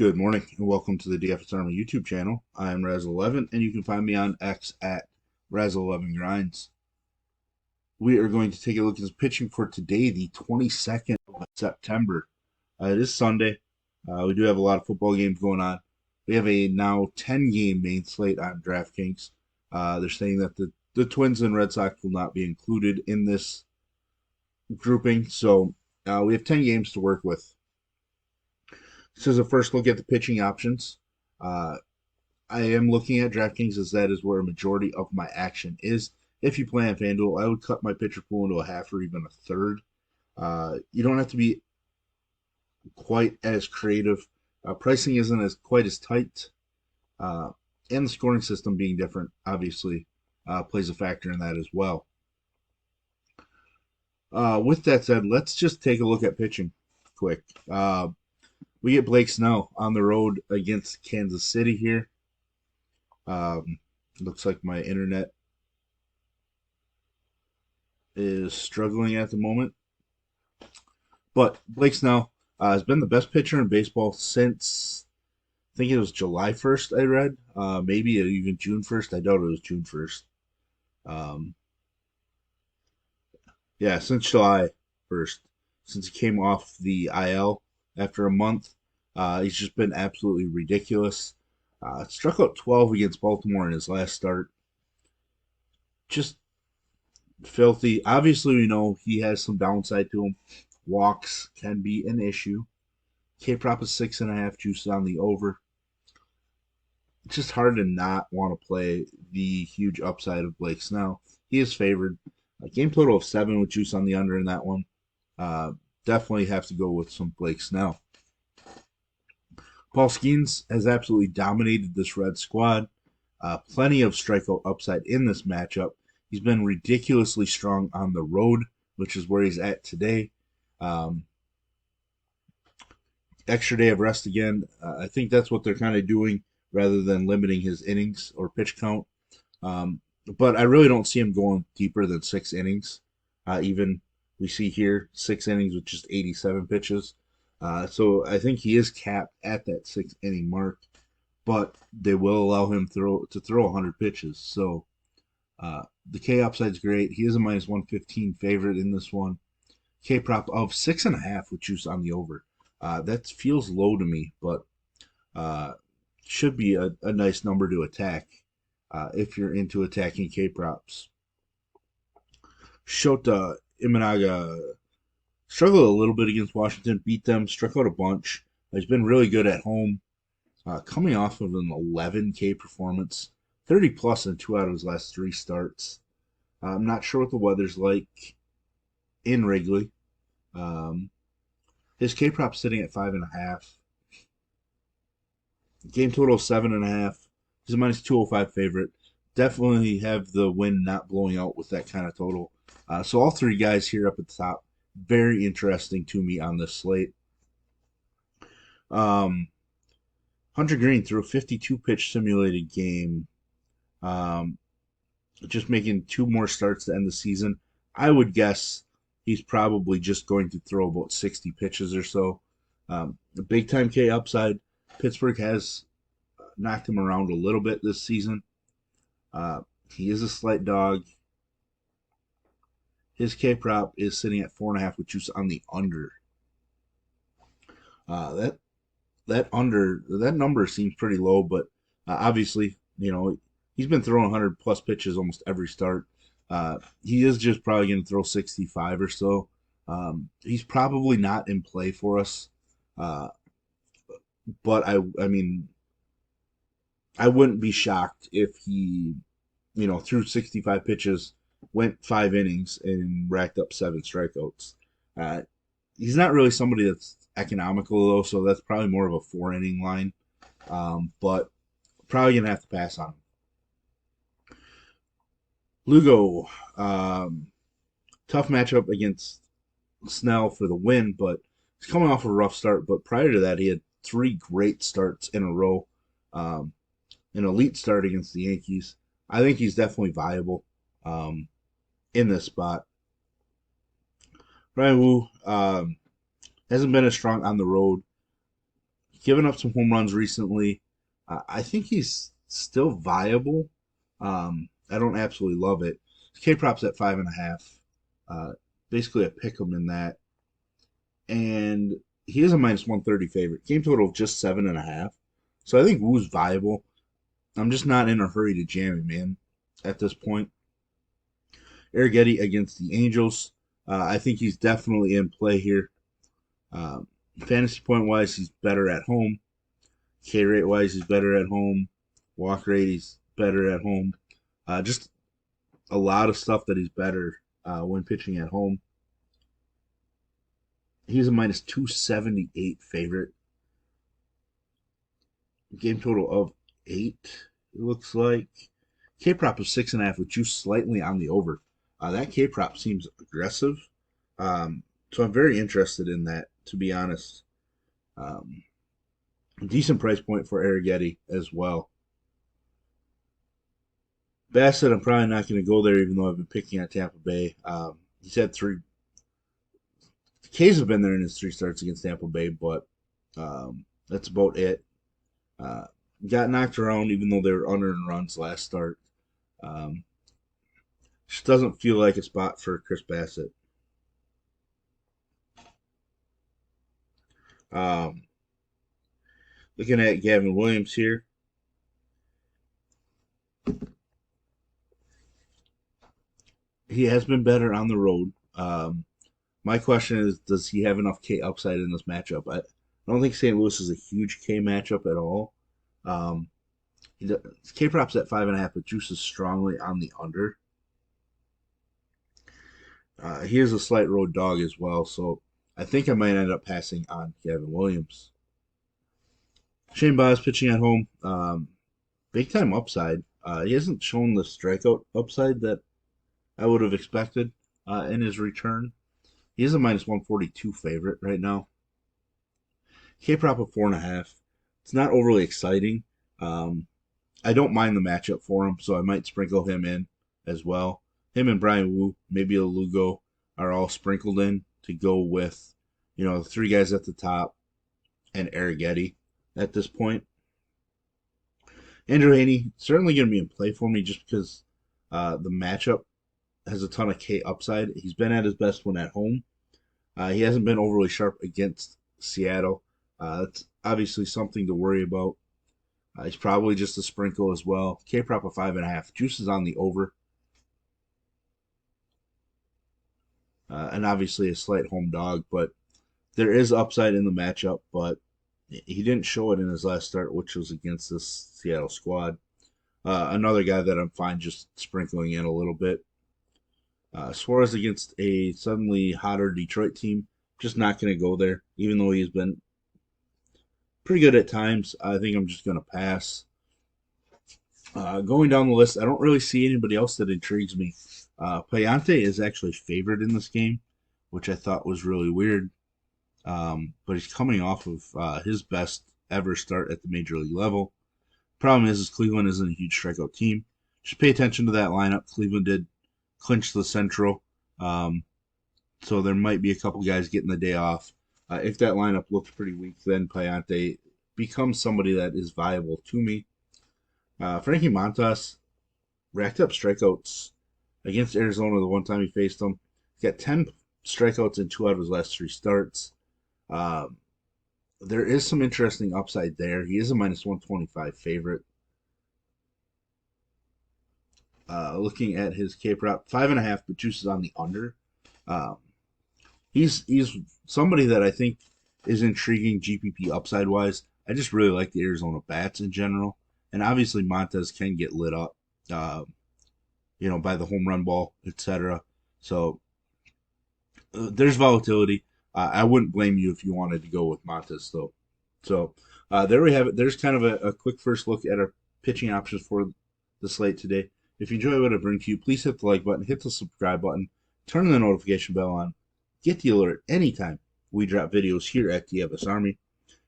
Good morning and welcome to the DFS Army YouTube channel. I'm Razzle11 and you can find me on X at Razzle11Grinds. We are going to take a look at the pitching for today, the 22nd of September. It is Sunday. We do have a lot of football games going on. We have a now 10-game main slate on DraftKings. They're saying that the Twins and Red Sox will not be included in this grouping, so we have 10 games to work with. This is a first look at the pitching options. Uh, I am looking at DraftKings as that is where a majority of my action is. If you play on FanDuel, I would cut my pitcher pool into a half or even a third. You don't have to be quite as creative. Pricing isn't as quite as tight, and the scoring system being different obviously plays a factor in that as well. With that said, let's just take a look at pitching quick. We get Blake Snell on the road against Kansas City here. Looks like my internet is struggling at the moment. But Blake Snell has been the best pitcher in baseball since, I think it was July 1st, I read. Maybe even June 1st. I doubt it was June 1st. Yeah, since July 1st. Since he came off the IL after a month. He's just been absolutely ridiculous. Struck out 12 against Baltimore in his last start. Just filthy. Obviously, we know he has some downside to him. Walks can be an issue. K prop is 6.5, juice on the over. It's just hard to not want to play the huge upside of Blake Snell. He is favored. A game total of 7 with juice on the under in that one. Definitely have to go with some Blake Snell. Paul Skeens has absolutely dominated this Red squad. Plenty of strikeout upside in this matchup. He's been ridiculously strong on the road, which is where he's at today. Extra day of rest again. I think that's what they're kind of doing rather than limiting his innings or pitch count. But I really don't see him going deeper than 6 innings. Even we see here 6 innings with just 87 pitches. So I think he is capped at that 6 inning mark, but they will allow him to throw 100 pitches. So the K upside's great. He is a minus 115 favorite in this one. K prop of 6.5 with juice on the over. That feels low to me, but should be a nice number to attack if you're into attacking K props. Shota Imanaga struggled a little bit against Washington, beat them, struck out a bunch. He's been really good at home, coming off of an 11K performance, 30 plus in 2 out of his last 3 starts. I'm not sure what the weather's like in Wrigley. His K prop sitting at 5.5. Game total 7.5. He's a minus 205 favorite. Definitely have the wind not blowing out with that kind of total. So all 3 guys here up at the top. Very interesting to me on this slate. Hunter Green threw a 52 pitch simulated game. Just making 2 more starts to end the season. I would guess he's probably just going to throw about 60 pitches or so. The big time K upside. Pittsburgh has knocked him around a little bit this season. He is a slight dog. His K prop is sitting at 4.5 with juice on the under. That number seems pretty low, but obviously, he's been throwing 100 plus pitches almost every start. He is just probably going to throw 65 or so. He's probably not in play for us, but I mean, I wouldn't be shocked if he, threw 65 pitches, went 5 innings, and racked up 7 strikeouts. He's not really somebody that's economical, though, so that's probably more of a 4-inning line. But probably going to have to pass on him. Lugo, tough matchup against Snell for the win, but he's coming off a rough start. But prior to that, he had 3 great starts in a row. An elite start against the Yankees. I think he's definitely viable in this spot. Brian Wu hasn't been as strong on the road. given up some home runs recently. I think he's still viable. I don't absolutely love it. K prop's at 5.5. Basically a pick 'em in that. And he is a minus 130 favorite. Game total of just 7.5. So I think Woo's viable. I'm just not in a hurry to jam him in at this point. Arrighetti against the Angels. I think he's definitely in play here. Fantasy point wise, he's better at home. K rate wise, he's better at home. Walk rate, he's better at home. Just a lot of stuff that he's better when pitching at home. He's a minus 278 favorite. Game total of 8, it looks like. K prop of 6.5 with juice slightly on the over. That K prop seems aggressive. So I'm very interested in that, to be honest. Decent price point for Arrighetti as well. Bassett, I'm probably not going to go there, even though I've been picking at Tampa Bay. He's had 3. The K's have been there in his 3 starts against Tampa Bay, but that's about it. Got knocked around, even though they were under in runs last start. Just doesn't feel like a spot for Chris Bassett. Looking at Gavin Williams here. He has been better on the road. My question is, does he have enough K upside in this matchup? I don't think St. Louis is a huge K matchup at all. K prop's at 5.5, but juice is strongly on the under. He is a slight road dog as well, so I think I might end up passing on Gavin Williams. Shane Baz pitching at home, big time upside. He hasn't shown the strikeout upside that I would have expected in his return. He is a minus 142 favorite right now. K prop of 4.5. It's not overly exciting. I don't mind the matchup for him, so I might sprinkle him in as well. Him and Brian Wu, maybe a Lugo, are all sprinkled in to go with, the 3 guys at the top and Arrighetti at this point. Andrew Haney, certainly going to be in play for me just because the matchup has a ton of K upside. He's been at his best when at home. He hasn't been overly sharp against Seattle. That's obviously something to worry about. He's probably just a sprinkle as well. K prop of 5.5. Juice is on the over. And obviously a slight home dog, but there is upside in the matchup, but he didn't show it in his last start, which was against this Seattle squad. Another guy that I'm fine just sprinkling in a little bit. Suarez against a suddenly hotter Detroit team, just not going to go there, even though he's been pretty good at times. I think I'm just going to pass. Going down the list, I don't really see anybody else that intrigues me. Payante is actually favored in this game, which I thought was really weird. But he's coming off of his best ever start at the major league level. Problem is Cleveland isn't a huge strikeout team. Just pay attention to that lineup. Cleveland did clinch the Central, so there might be a couple guys getting the day off. If that lineup looks pretty weak, then Payante becomes somebody that is viable to me. Frankie Montas racked up strikeouts against Arizona the one time he faced them. He's got 10 strikeouts in 2 out of his last 3 starts. There is some interesting upside there. He is a minus 125 favorite. Looking at his K prop, 5.5, but juice is on the under. He's somebody that I think is intriguing GPP upside wise. I just really like the Arizona bats in general, and obviously Montes can get lit up, by the home run ball, etc. So there's volatility. I wouldn't blame you if you wanted to go with Montes though. So there we have it. There's kind of a quick first look at our pitching options for the slate today. If you enjoy what I bring to you, please hit the like button, hit the subscribe button, turn the notification bell on, get the alert anytime we drop videos here at DFS Army.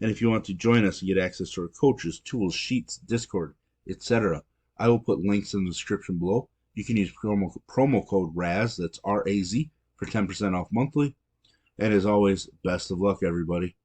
And if you want to join us and get access to our coaches, tools, sheets, Discord, etc., I will put links in the description below. You can use promo code RAZ, that's R-A-Z, for 10% off monthly. And as always, best of luck, everybody.